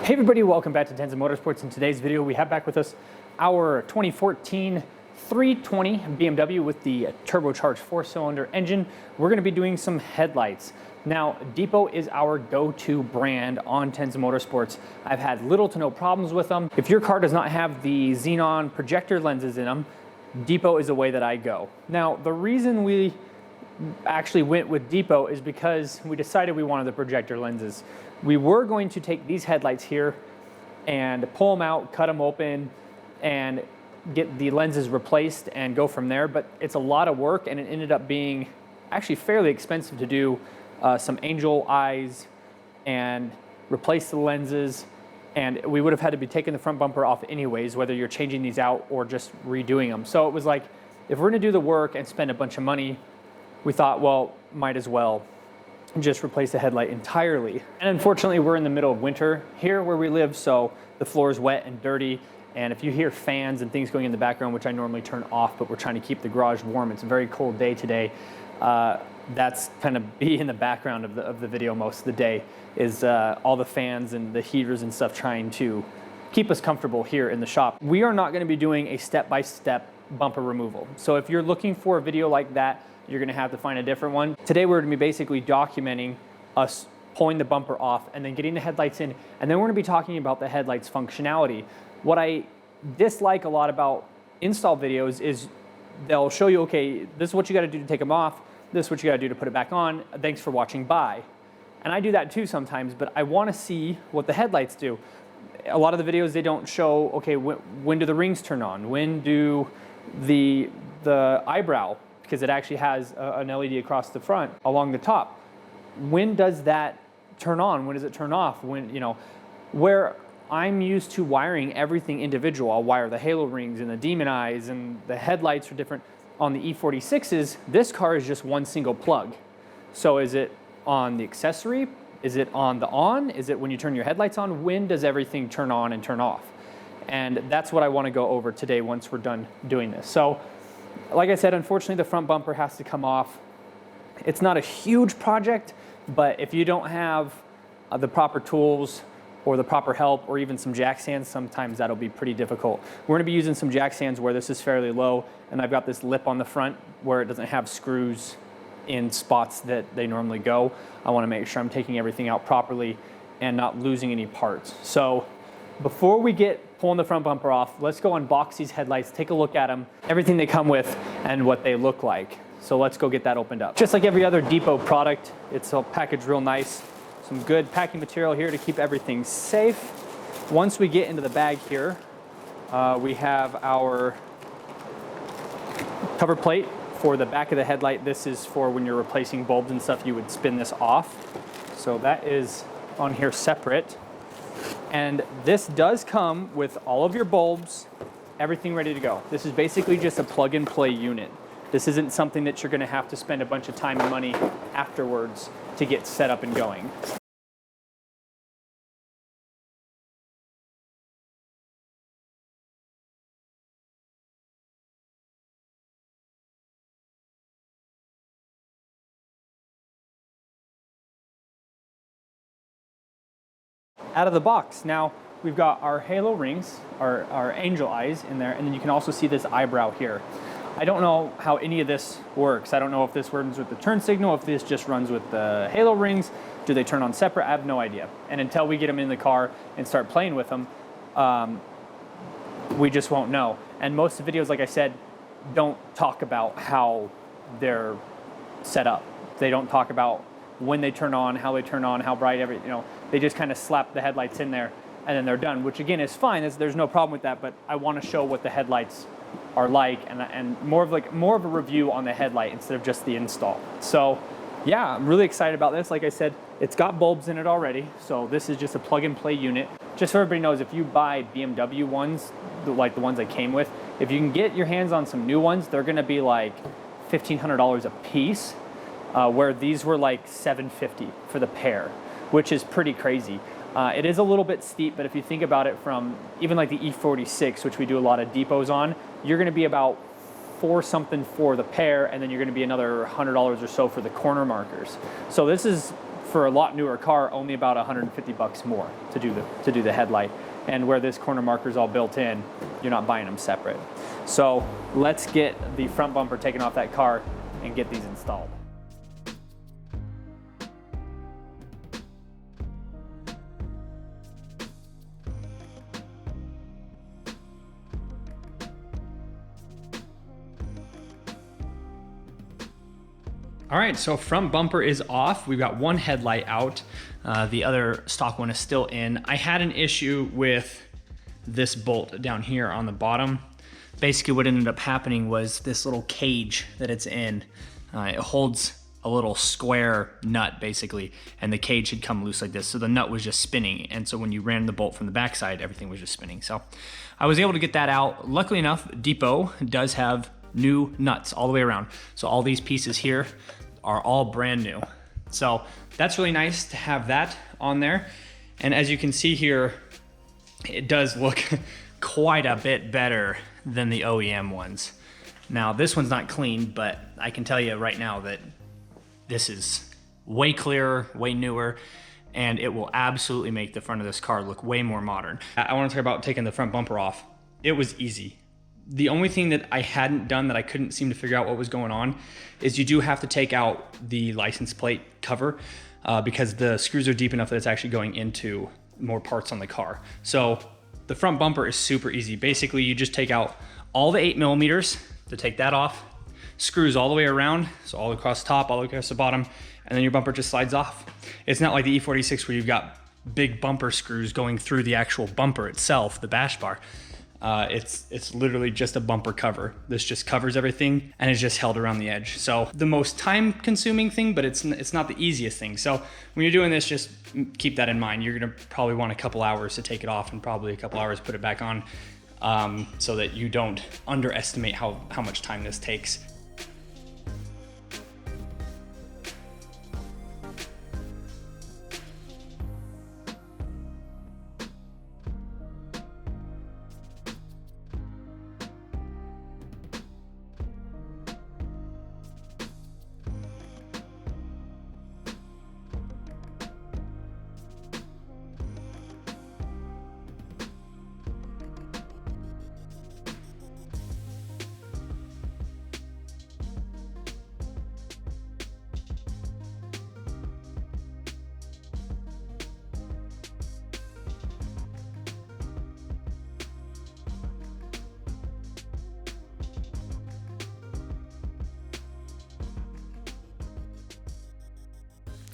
Hey everybody, welcome back to Tenza Motorsports. In today's video, we have back with us our 2014 320 BMW with the turbocharged 4-cylinder engine. We're going to be doing some headlights. Now, DEPO is our go-to brand on Tenza Motorsports. I've had little to no problems with them. If your car does not have the xenon projector lenses in them, DEPO is the way that I go. Now, the reason we actually went with DEPO is because we decided we wanted the projector lenses. We were going to take these headlights here and pull them out, cut them open, and get the lenses replaced and go from there, but it's a lot of work and it ended up being actually fairly expensive to do some angel eyes and replace the lenses, and we would have had to be taking the front bumper off anyways, whether you're changing these out or just redoing them. So it was like, if we're gonna do the work and spend a bunch of money, we thought, well, might as well just replace the headlight entirely. And unfortunately, we're in the middle of winter here where we live, so the floor is wet and dirty. And if you hear fans and things going in the background, which I normally turn off, but we're trying to keep the garage warm, it's a very cold day today. That's kind of be in the background of the video most of the day, is all the fans and the heaters and stuff trying to keep us comfortable here in the shop. We are not going to be doing a step-by-step bumper removal. So if you're looking for a video like that, you're gonna have to find a different one. Today we're gonna be basically documenting us pulling the bumper off and then getting the headlights in, and then we're gonna be talking about the headlights functionality. What I dislike a lot about install videos is they'll show you, okay, this is what you gotta do to take them off, this is what you gotta do to put it back on, thanks for watching, bye. And I do that too sometimes, but I wanna see what the headlights do. A lot of the videos, they don't show, okay, when do the rings turn on? When do the eyebrow, because it actually has an LED across the front along the top. When does that turn on? When does it turn off? When, you know, where I'm used to wiring everything individual. I'll wire the halo rings and the demon eyes and the headlights are different. On the E46s, this car is just one single plug. So is it on the accessory? Is it on the on? Is it when you turn your headlights on? When does everything turn on and turn off? And that's what I want to go over today once we're done doing this. So, like I said, unfortunately, the front bumper has to come off. It's not a huge project, but if you don't have the proper tools or the proper help or even some jack stands, sometimes that'll be pretty difficult. We're gonna be using some jack stands where this is fairly low, and I've got this lip on the front where it doesn't have screws in spots that they normally go. I wanna make sure I'm taking everything out properly and not losing any parts. So before we get pulling the front bumper off, let's go unbox these headlights, take a look at them, everything they come with, and what they look like. So let's go get that opened up. Just like every other DEPO product, it's all packaged real nice. Some good packing material here to keep everything safe. Once we get into the bag here, we have our cover plate for the back of the headlight. This is for when you're replacing bulbs and stuff, you would spin this off. So that is on here separate. And this does come with all of your bulbs, everything ready to go. This is basically just a plug and play unit. This isn't something that you're gonna have to spend a bunch of time and money afterwards to get set up and going. Out of the box. Now, we've got our halo rings, our angel eyes in there, and then you can also see this eyebrow here. I don't know how any of this works. I don't know if this runs with the turn signal, if this just runs with the halo rings. Do they turn on separate? I have no idea. And until we get them in the car and start playing with them, we just won't know. And most of the videos, like I said, don't talk about how they're set up. They don't talk about when they turn on, how bright, you know, they just kind of slap the headlights in there and then they're done, which again is fine. There's no problem with that, but I want to show what the headlights are like and more of a review on the headlight instead of just the install. So yeah, I'm really excited about this. Like I said, it's got bulbs in it already. So this is just a plug and play unit. Just so everybody knows, if you buy BMW ones, like the ones I came with, if you can get your hands on some new ones, they're gonna be like $1,500 a piece. Where these were like $750 for the pair, which is pretty crazy. It is a little bit steep, but if you think about it from even like the E46, which we do a lot of DEPOs on, you're gonna be about $4 something for the pair, and then you're gonna be another $100 or so for the corner markers. So this is for a lot newer car, only about 150 bucks more to do the headlight. And where this corner marker is all built in, you're not buying them separate. So let's get the front bumper taken off that car and get these installed. All right, so front bumper is off. We've got one headlight out. The other stock one is still in. I had an issue with this bolt down here on the bottom. Basically what ended up happening was this little cage that it's in, it holds a little square nut basically, and the cage had come loose like this. So the nut was just spinning. And so when you ran the bolt from the backside, everything was just spinning. So I was able to get that out. Luckily enough, DEPO does have new nuts all the way around. So all these pieces here are all brand new. So that's really nice to have that on there. And as you can see here, it does look quite a bit better than the OEM ones. Now this one's not clean, but I can tell you right now that this is way clearer, way newer, and it will absolutely make the front of this car look way more modern. I want to talk about taking the front bumper off. It was easy. The only thing that I hadn't done that I couldn't seem to figure out what was going on is you do have to take out the license plate cover because the screws are deep enough that it's actually going into more parts on the car. So the front bumper is super easy. Basically, you just take out all the 8mm to take that off, screws all the way around, so all across the top, all across the bottom, and then your bumper just slides off. It's not like the E46 where you've got big bumper screws going through the actual bumper itself, the bash bar. It's literally just a bumper cover. This just covers everything and is just held around the edge. So the most time consuming thing, but it's not the easiest thing. So when you're doing this, just keep that in mind. You're gonna probably want a couple hours to take it off and probably a couple hours to put it back on so that you don't underestimate how much time this takes.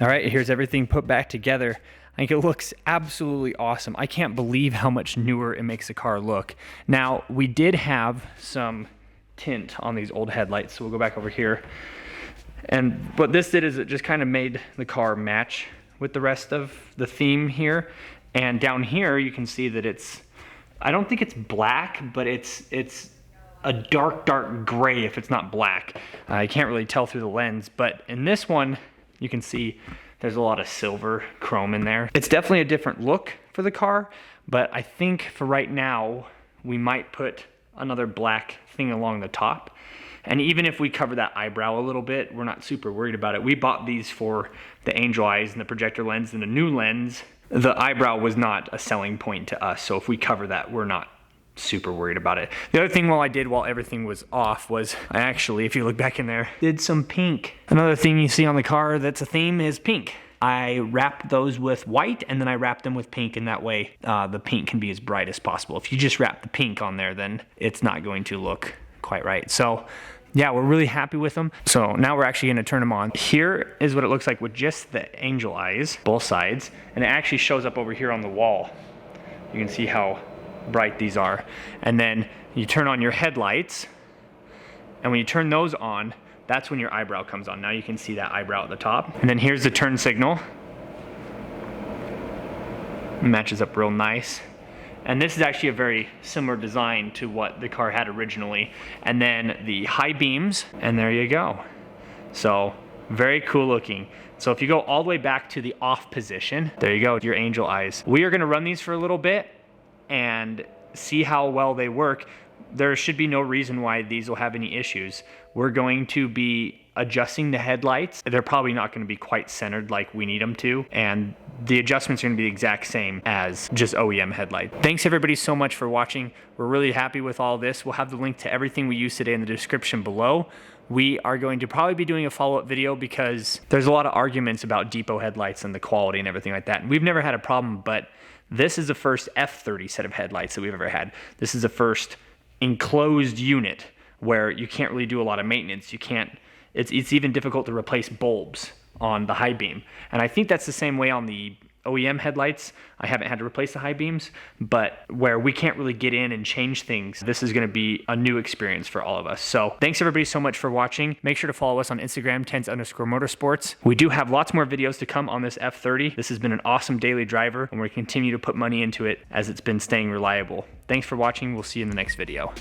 All right, here's everything put back together. I think it looks absolutely awesome. I can't believe how much newer it makes the car look. Now, we did have some tint on these old headlights, so we'll go back over here. And what this did is it just kind of made the car match with the rest of the theme here. And down here, you can see that I don't think it's black, but it's a dark gray if it's not black. I can't really tell through the lens, but in this one, you can see there's a lot of silver chrome in there. It's definitely a different look for the car, but I think for right now, we might put another black thing along the top. And even if we cover that eyebrow a little bit, we're not super worried about it. We bought these for the angel eyes and the projector lens and the new lens. The eyebrow was not a selling point to us, so if we cover that, we're not super worried about it. The other thing I did while everything was off was I actually, if you look back in there, did some pink. Another thing you see on the car that's a theme is pink. I wrapped those with white and then I wrapped them with pink, and that way the pink can be as bright as possible. If you just wrap the pink on there, then it's not going to look quite right. So yeah, we're really happy with them. So now we're actually gonna turn them on. Here is what it looks like with just the angel eyes, both sides, and it actually shows up over here on the wall. You can see how bright these are. And then you turn on your headlights, and when you turn those on, that's when your eyebrow comes on. Now you can see that eyebrow at the top. And then here's the turn signal. It matches up real nice. And this is actually a very similar design to what the car had originally. And then the high beams, and there you go. So very cool looking. So if you go all the way back to the off position, there you go, your angel eyes. We are gonna run these for a little bit and see how well they work. There should be no reason why these will have any issues. We're going to be adjusting the headlights. They're probably not going to be quite centered like we need them to, and the adjustments are going to be the exact same as just OEM headlight. Thanks everybody so much for watching. We're really happy with all this. We'll have the link to everything we use today in the description below. We are going to probably be doing a follow-up video because there's a lot of arguments about DEPO headlights and the quality and everything like that. And we've never had a problem, but this is the first F30 set of headlights that we've ever had. This is the first enclosed unit where you can't really do a lot of maintenance. You can't, it's even difficult to replace bulbs on the high beam. And I think that's the same way on the OEM headlights. I haven't had to replace the high beams, but where we can't really get in and change things, this is going to be a new experience for all of us. So thanks everybody so much for watching. Make sure to follow us on Instagram, Tenza_motorsports. We do have lots more videos to come on this F30. This has been an awesome daily driver, and we're going to continue to put money into it as it's been staying reliable. Thanks for watching. We'll see you in the next video.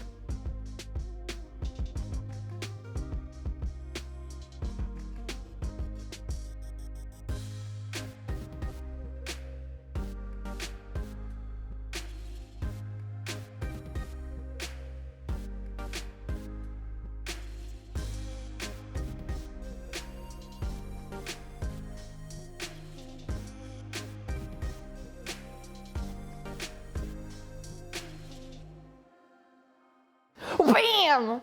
Bam!